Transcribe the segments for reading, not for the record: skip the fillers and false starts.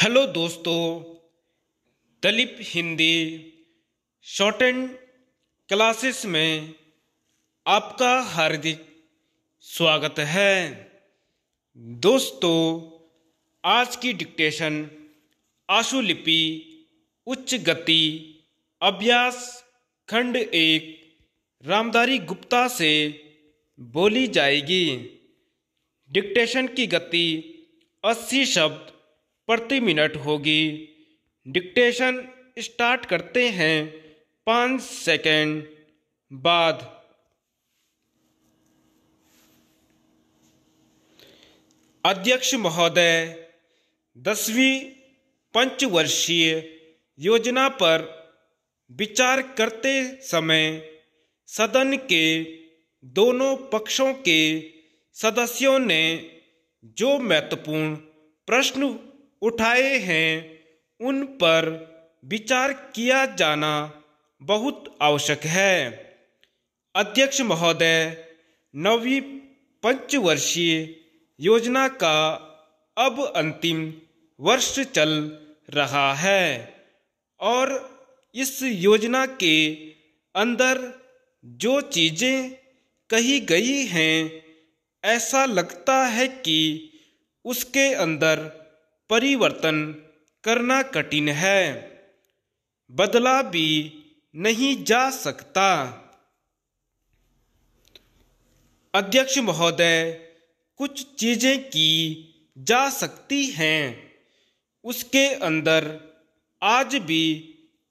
Hello दोस्तों, Dalip Hindi shorthand classes में आपका हार्दिक स्वागत है। दोस्तों, आज की डिक्टेशन आशुलिपि उच्च गति अभ्यास खंड 1 रामधारी गुप्ता से बोली जाएगी। डिक्टेशन की गति 80 शब्द प्रति मिनट होगी। डिक्टेशन स्टार्ट करते हैं 5 सेकंड बाद। अध्यक्ष महोदय, 10वीं पंचवर्षीय योजना पर विचार करते समय सदन के दोनों पक्षों के सदस्यों ने जो महत्वपूर्ण प्रश्न उठाए हैं उन पर विचार किया जाना बहुत आवश्यक है। अध्यक्ष महोदय, 9वीं पंचवर्षीय योजना का अब अंतिम वर्ष चल रहा है और इस योजना के अंदर जो चीजें कही गई हैं, ऐसा लगता है कि उसके अंदर परिवर्तन करना कठिन है, बदला भी नहीं जा सकता। अध्यक्ष महोदय, कुछ चीजें की जा सकती हैं, उसके अंदर आज भी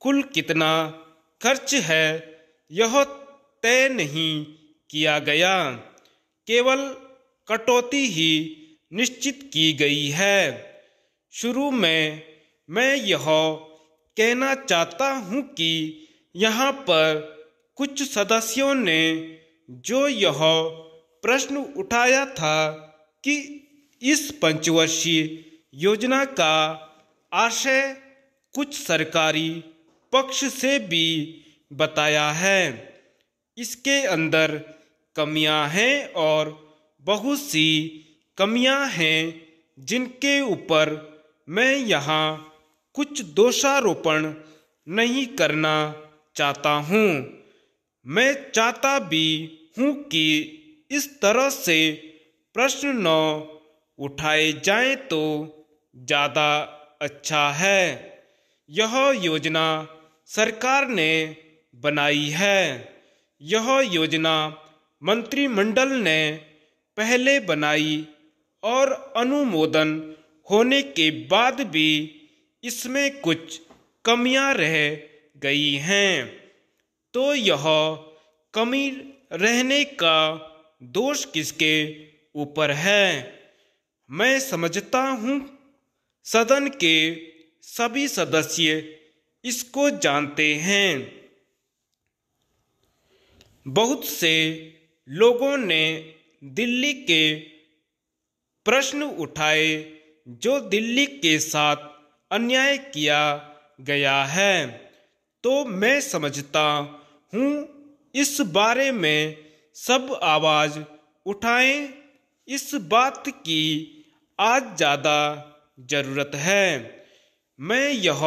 कुल कितना खर्च है यह तय नहीं किया गया, केवल कटौती ही निश्चित की गई है। शुरू में मैं यह कहना चाहता हूं कि यहाँ पर कुछ सदस्यों ने जो यह प्रश्न उठाया था कि इस पंचवर्षीय योजना का आशय कुछ सरकारी पक्ष से भी बताया है, इसके अंदर कमियां हैं और बहुत सी कमियां हैं जिनके ऊपर मैं यहाँ कुछ दोषारोपण नहीं करना चाहता हूँ। मैं चाहता भी हूँ कि इस तरह से प्रश्न न उठाए जाएं तो ज़्यादा अच्छा है। यह योजना सरकार ने बनाई है। यह योजना मंत्रिमंडल ने पहले बनाई और अनुमोदन होने के बाद भी इसमें कुछ कमियां रह गई हैं, तो यह कमी रहने का दोष किसके ऊपर है? मैं समझता हूँ सदन के सभी सदस्य इसको जानते हैं। बहुत से लोगों ने दिल्ली के प्रश्न उठाए जो दिल्ली के साथ अन्याय किया गया है, तो मैं समझता हूँ इस बारे में सब आवाज उठाएं। इस बात की आज ज़्यादा ज़रूरत है। मैं यह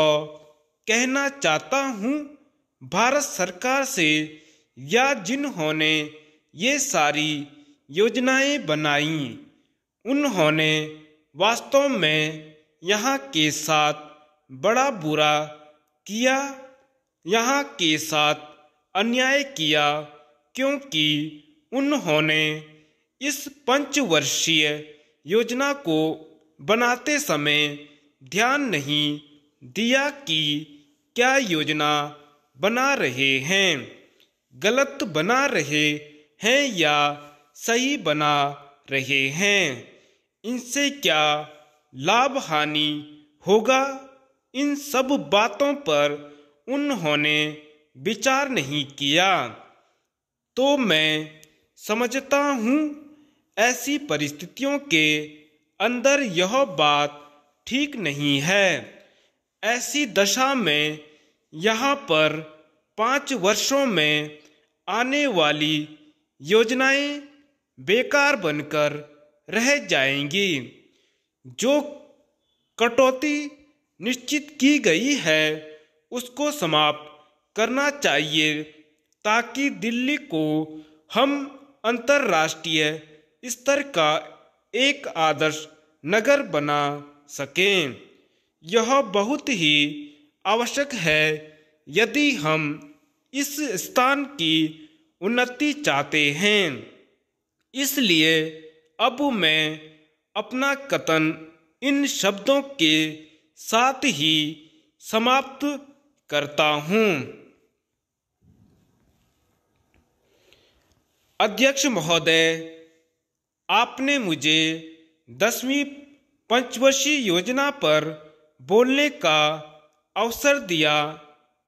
कहना चाहता हूँ भारत सरकार से या जिन्होंने ये सारी योजनाएं बनाई, उन्होंने वास्तव में यहाँ के साथ बड़ा बुरा किया, यहाँ के साथ अन्याय किया, क्योंकि उन्होंने इस पंचवर्षीय योजना को बनाते समय ध्यान नहीं दिया कि क्या योजना बना रहे हैं, गलत बना रहे हैं या सही बना रहे हैं, इनसे क्या लाभ हानि होगा। इन सब बातों पर उन्होंने विचार नहीं किया। तो मैं समझता हूँ ऐसी परिस्थितियों के अंदर यह बात ठीक नहीं है। ऐसी दशा में यहाँ पर 5 वर्षों में आने वाली योजनाएं बेकार बनकर रह जाएंगी। जो कटौती निश्चित की गई है उसको समाप्त करना चाहिए, ताकि दिल्ली को हम अंतर्राष्ट्रीय स्तर का एक आदर्श नगर बना सकें। यह बहुत ही आवश्यक है यदि हम इस स्थान की उन्नति चाहते हैं। इसलिए अब मैं अपना कथन इन शब्दों के साथ ही समाप्त करता हूँ। अध्यक्ष महोदय, आपने मुझे 10वीं पंचवर्षीय योजना पर बोलने का अवसर दिया,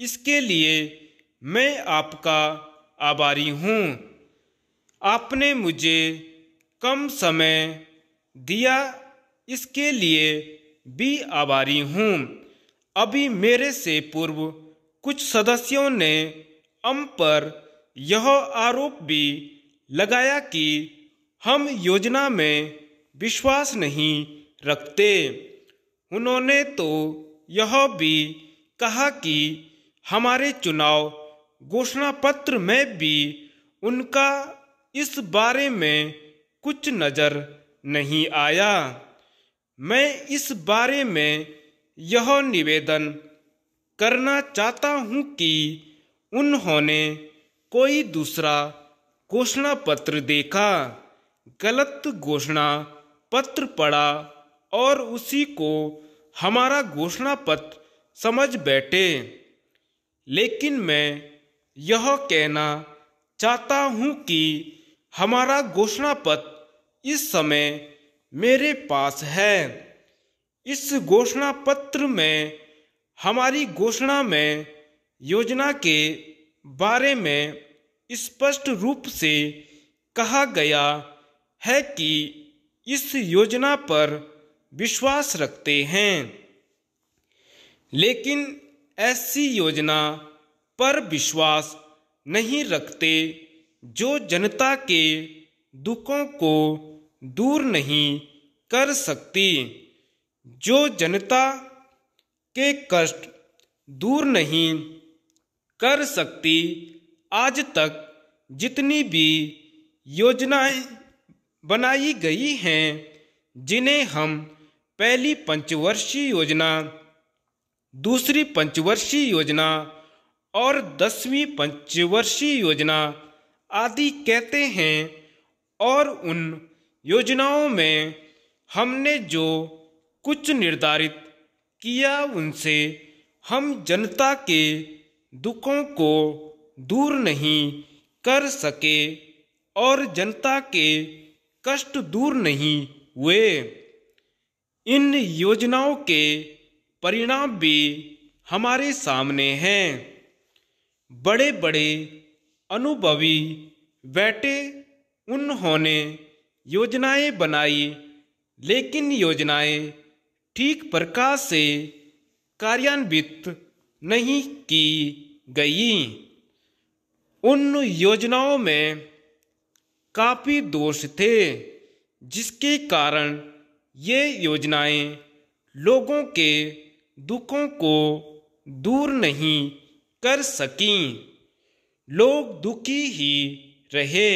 इसके लिए मैं आपका आभारी हूँ। आपने मुझे कम समय दिया, इसके लिए भी आभारी हूँ। अभी मेरे से पूर्व कुछ सदस्यों ने हम पर यह आरोप भी लगाया कि हम योजना में विश्वास नहीं रखते। उन्होंने तो यह भी कहा कि हमारे चुनाव घोषणा पत्र में भी उनका इस बारे में कुछ नजर नहीं आया। मैं इस बारे में यह निवेदन करना चाहता हूं कि उन्होंने कोई दूसरा घोषणा पत्र देखा, गलत घोषणा पत्र पढ़ा और उसी को हमारा घोषणा पत्र समझ बैठे। लेकिन मैं यह कहना चाहता हूं कि हमारा घोषणा पत्र इस समय मेरे पास है। इस घोषणा पत्र में हमारी घोषणा में योजना के बारे में स्पष्ट रूप से कहा गया है कि इस योजना पर विश्वास रखते हैं, लेकिन ऐसी योजना पर विश्वास नहीं रखते जो जनता के दुखों को दूर नहीं कर सकती, जो जनता के कष्ट दूर नहीं कर सकती। आज तक जितनी भी योजनाएं बनाई गई हैं, जिन्हें हम पहली पंचवर्षीय योजना, दूसरी पंचवर्षीय योजना और 10वीं पंचवर्षीय योजना आदि कहते हैं, और उन योजनाओं में हमने जो कुछ निर्धारित किया उनसे हम जनता के दुखों को दूर नहीं कर सके और जनता के कष्ट दूर नहीं हुए। इन योजनाओं के परिणाम भी हमारे सामने हैं। बड़े बड़े अनुभवी बैठे, उन्होंने योजनाएं बनाई, लेकिन योजनाएं ठीक प्रकार से कार्यान्वित नहीं की गई। उन योजनाओं में काफी दोष थे, जिसके कारण ये योजनाएं लोगों के दुखों को दूर नहीं कर सकीं। लोग दुखी ही रहे।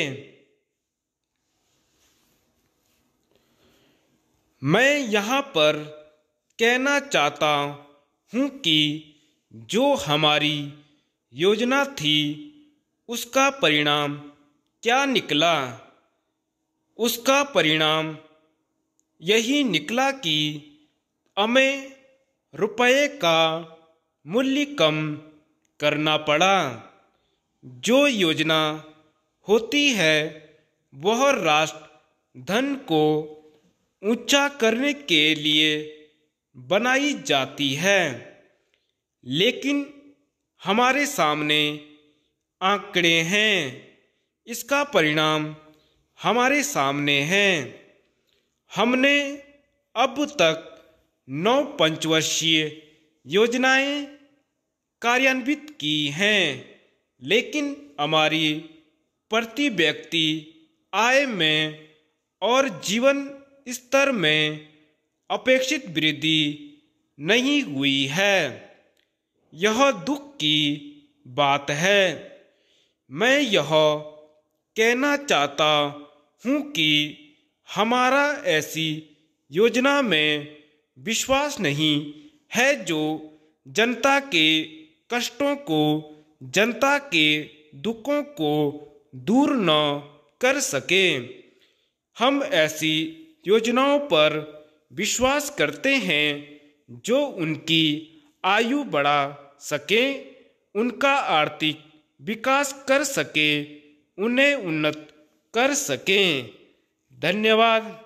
मैं यहाँ पर कहना चाहता हूँ कि जो हमारी योजना थी उसका परिणाम क्या निकला। उसका परिणाम यही निकला कि हमें रुपये का मूल्य कम करना पड़ा। जो योजना होती है वह राष्ट्र धन को ऊंचा करने के लिए बनाई जाती है, लेकिन हमारे सामने आंकड़े हैं। इसका परिणाम हमारे सामने है। हमने अब तक 9 पंचवर्षीय योजनाएं कार्यान्वित की हैं, लेकिन हमारी प्रति व्यक्ति आय में और जीवन स्तर में अपेक्षित वृद्धि नहीं हुई है। यह दुख की बात है। मैं यह कहना चाहता हूँ कि हमारा ऐसी योजना में विश्वास नहीं है जो जनता के कष्टों को, जनता के दुखों को दूर न कर सके। हम ऐसी योजनाओं पर विश्वास करते हैं जो उनकी आयु बढ़ा सके, उनका आर्थिक विकास कर सके, उन्हें उन्नत कर सकें। धन्यवाद।